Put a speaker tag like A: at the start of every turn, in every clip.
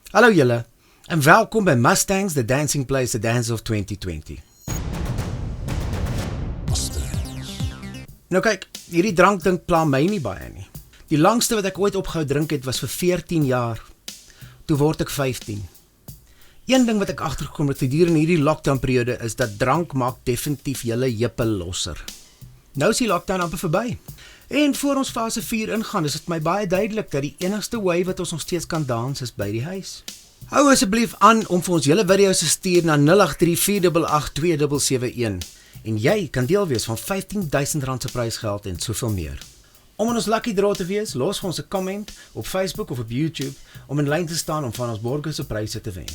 A: Hallo julle, en welkom by Mustangs, The Dancing Place, The Dance of 2020. Nou kyk, hierdie drankding pla my nie baie nie. Die langste wat ek ooit opgehou drink het was vir 14 jaar. Toe word ek 15. Een ding wat ek agtergekom het gedurende hierdie lockdown periode is dat drank maak definitief julle jippe losser. Nou is die lockdown amper verby. En voor ons fase 4 ingaan, is dit my baie duidelik dat die enigste way wat ons nog steeds kan dans is by die huis. Hou asseblief aan om vir ons julle video's te stuur na 083-488-2771 en jy kan deel wees van R15,000 se prysgeld en soveel meer. Om in ons lucky draw te wees, los vir ons 'n comment op Facebook of op YouTube om in lyn te staan om van ons borgers se pryse te wen.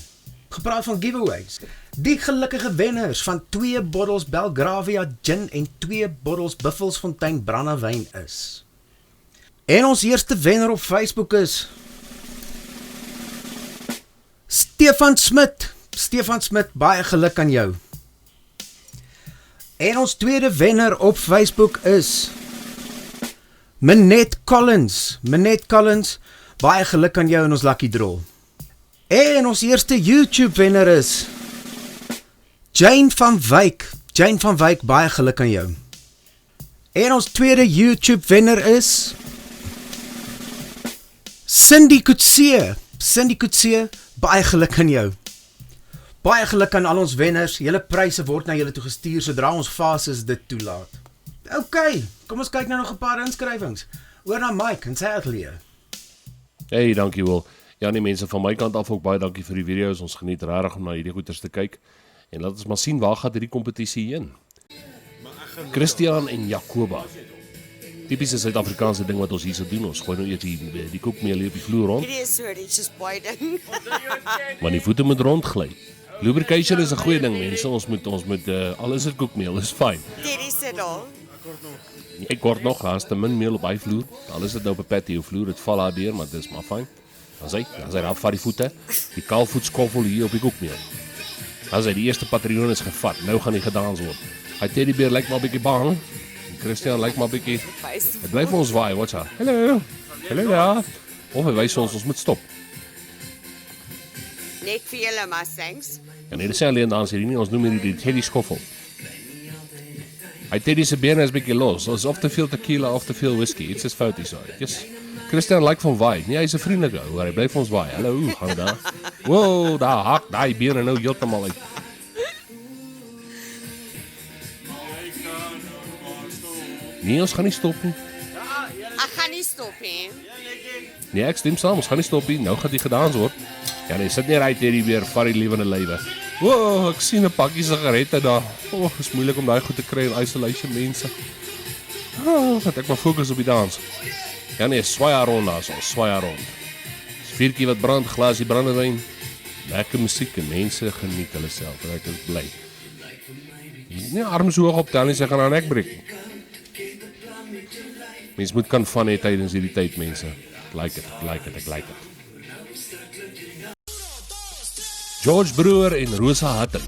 A: Gepraat van giveaways. Die gelukkige wenners van 2 bottels Belgravia gin en 2 bottels Buffelsfontein brandewyn is. En ons eerste wenner op Facebook is Stefan Smit. Stefan Smit, baie geluk aan jou. En ons tweede wenner op Facebook is Minette Collins. Minette Collins, baie geluk aan jou in ons lucky draw. En ons eerste YouTube wenner is Jane van Wyk. Jane van Wyk, baie geluk aan jou. En ons tweede YouTube wenner is Cindy Coetzee. Cindy Coetzee, baie geluk aan jou. Baie geluk aan al ons wenners. Julle pryse word na julle toe gestuur sodra ons fases dit toelaat. OK, kom ons kyk nou nog 'n paar inskrywings. Oor na Mike en sy atelier.
B: Hey, dankie Will. Ja, nee mense, van my kant af ook baie dankie vir die video's. Ons geniet regtig om na hierdie goeters te kyk. En laat ons maar sien waar gaan hierdie kompetisie heen. Christian en Jacoba. Typiese Suid-Afrikaanse ding wat ons hier so doen. Ons gooi nou eers die koekmeel hier op die vloer rond.
C: It is so, it's just boiling.
B: Want die voete moet rondgly. Lubrication is 'n goeie ding mense. Ons moet al is dit koekmeel, is fyn.
C: Dit is dit al.
B: Ek kort nog, daar's te min meel op hy vloer. Al is dit nou op 'n patio vloer, dit val daar deur, maar dit is maar fyn. Dan sê daar vat die voete, die kaalvoet skoffel hier op die koekmeel. Dan sê die eerste patroon is gevat. Nou gaan die gedans word. Hy teddybeer lyk maar 'n bietjie bang. En Christian lyk maar 'n bietjie. Hy bly vir ons waai, watch out. Hallo. Hallo daar. Of hy wys ons moet stop.
C: Net vir julle Mustangs.
B: En dit sê alleen dans hierdie nie, ons noem hierdie die teddy skoffel. Hy teddy se bene is bietjie los, of te veel tequila of te veel whisky. Iets is fout hier so. Yes. Christian lyk van waai. Nee, hy's 'n vriendelike ou, hy bly vir ons waai. Hallo, hoe gaan daar? Wow, daar hak daai bene nou heeltemal uit. Nee, ons gaan nie stop nie.
C: Ek gaan nie stop nie.
B: Nee, ek stem saam, ons gaan nie stop nie. Nou gaan die gedans word. Ja, nee, sit nie right hierdie weer, vat die lewende lywe. Wow, ek sien 'n pakkie sigarette daar. Is moeilik om daai goed te kry in isolation mense. Laat ek maar fokus op die dans. Ja nee, swaai rond daar so, swaai rond. Vuurtjie wat brand, glasie brandewyn. Lekker musiek en mense geniet hulle self. Ek is bly. Nee, arms hoog op tel nie, sy gaan aan nek breek. Mens moet kan van hê tydens hierdie tyd mense. Ek like it. George Brewer en Rosa Hutton.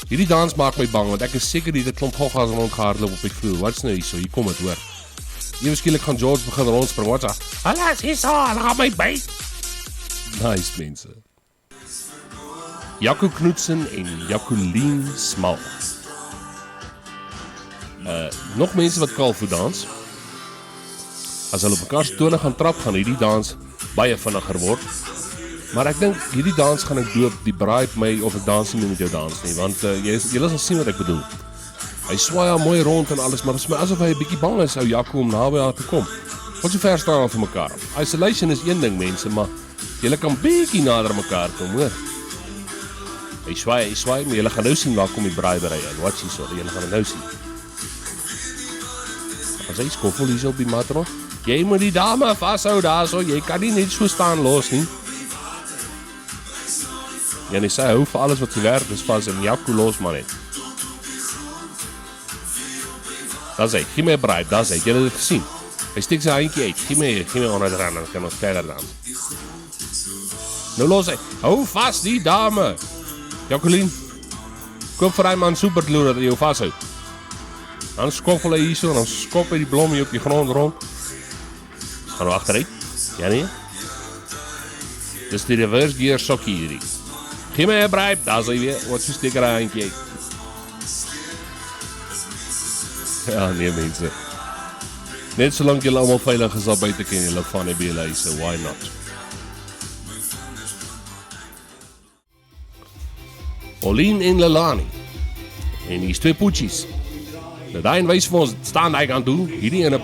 B: Hierdie dans maak my bang, want ek is seker die klomp goggas rondgehardloop op die vloer. Wat's nou hier kom het hoor. Ewe skielik gaan George begin rondspring, wat's dat? Alles is al, gaan my byt. Nice mense. Jaco Knudsen en Jacqueline Smal. Nog mense wat kaalvoet dans. As hulle op mekaar se tone gaan trap, gaan hierdie dans baie vinniger word. Maar ek dink hierdie dans gaan ek doop, die braai op my of ek dans nie met jou dans nie, want julle sal sien wat ek bedoel. Hy swaai haar mooi rond en alles, maar dit is my asof hy 'n bietjie bang is, ou Jaco, om naby haar te kom. Want so ver staan van mekaar. Isolation is een ding mense, maar julle kan bietjie nader mekaar kom, hoor. Hy swaai, maar julle gaan nou sien waar kom die braai by in. Watch hier so, julle gaan nou sien. As hy skoffel hier op die mat rond. Jy moet die dame vashou daar so, jy kan nie net so staan los nie. Ja, nee, sy hou vir alles wat sy werd is vas en Jaco los maar net. Dat is hy, gee my braai, dat is hy, jy het dit gesien. Hy steek sy handjie uit, gee my onder dran, dan kan ons verder dan. Nou los hy, hou vast die dame. Jacqueline, koop vir hy man supergloe dat hy jou vashou. Dan skoffel hy hier so, dan skop hy die blom hier op die grond rond. Gaan nou achteruit, ja nee. Dis die reverse gear sokkie hierdie. Gee my 'n bribe, daar is hy weer, wat so steek er handjie uit. Ja, nee mense. Net solank julle almal veilig is daar buite kan julle van die by julle huise, why not? Pauline en Lelani. En hier's twee poetjies. Nou daai wys vir ons, staan hy kan doen, hierdie ene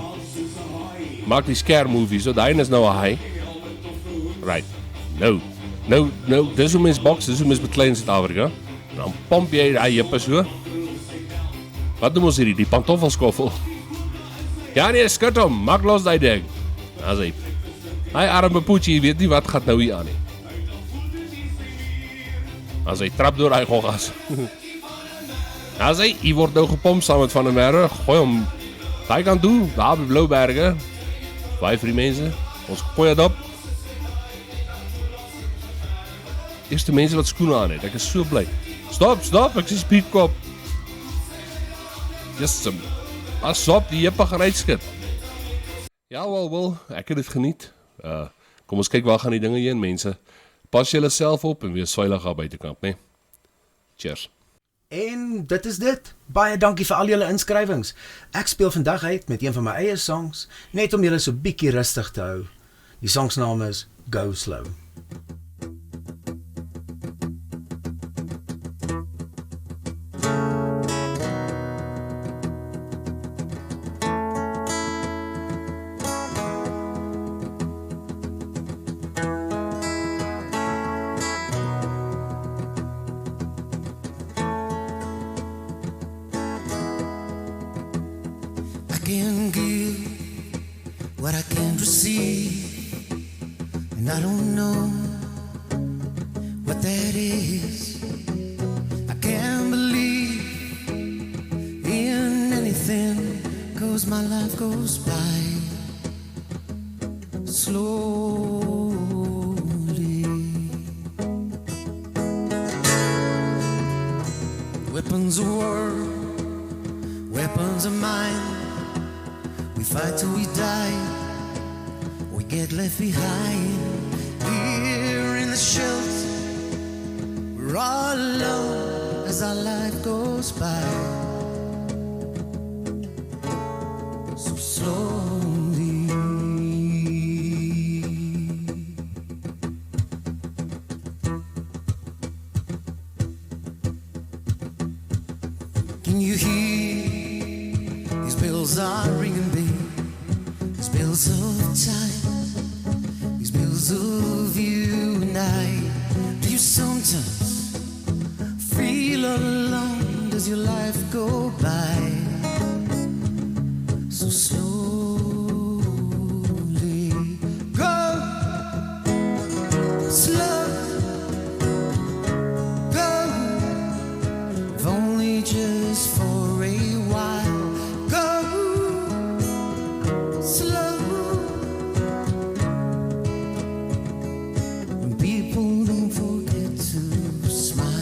B: maak die scare movie, so daai is nou 'n hy. Right. Nou, dis hoe mens boks, dis hoe mens beklein in Suid-Afrika. Dan pomp jy daai jippe so. Wat doen ons hierdie, die pantoffelskoffel? Ja nee, skud hom, maak los daai ding. As hy. Hy arme poetjie weet nie wat gaan nou hier aan nie. As hy trap deur hy goggas. As hy word nou gepomp saam met Van der Merwe, gooi hom. Daai kan doen, daar by Blouberge. Baie vir die mense. Ons gooi dit op. Eerste mense wat skoene aan het. Ek is so bly. Stop, ek sien speedkop. Yes, pas op, die jippe gaan uitskit. Ja, wel, ek het dit geniet. Kom ons kyk waar gaan die dinge heen, mense. Pas julle self op en wees veilig daar buitekant, né? Cheers.
A: En dit is dit. Baie dankie vir al julle inskrywings. Ek speel vandag uit met een van my eie songs, net om julle so bietjie rustig te hou. Die song se naam is Go Slow.
D: Can give what I can't receive, and I don't know what that is. I can't believe in anything, 'cause my life goes by slowly. Weapons of war, weapons of mine. We fight till we die, we get left behind. Here in the shelter, we're all alone as our life goes by. So slowly. Can you hear these bells are ringing, babe? These bells of time, these bells of you and I. Do you sometimes feel alone? Does your life go by so slowly? Go slow, go, if only just for a while. Go slow, and people don't forget to smile.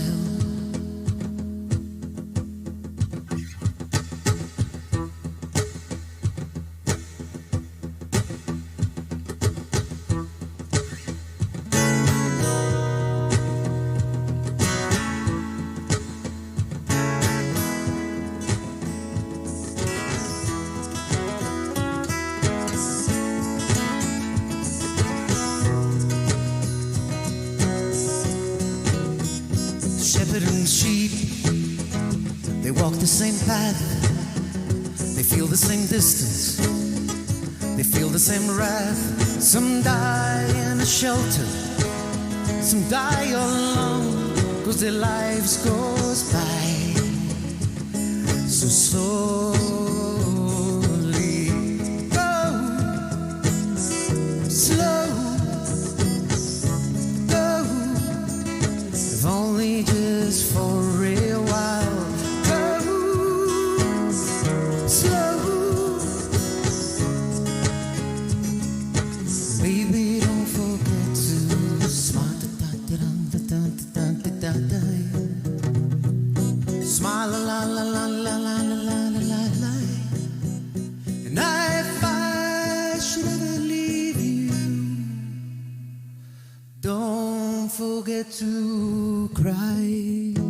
D: Shepherd and sheep, they walk the same path, they feel the same distance, they feel the same wrath. Some die in a shelter, some die alone, 'cause their lives goes by so slowly. Go slow, go, if only just for a while. Go slow, baby, don't forget to smile. Smile, la la la la la la la la la. And if I should ever leave you, don't forget to cry.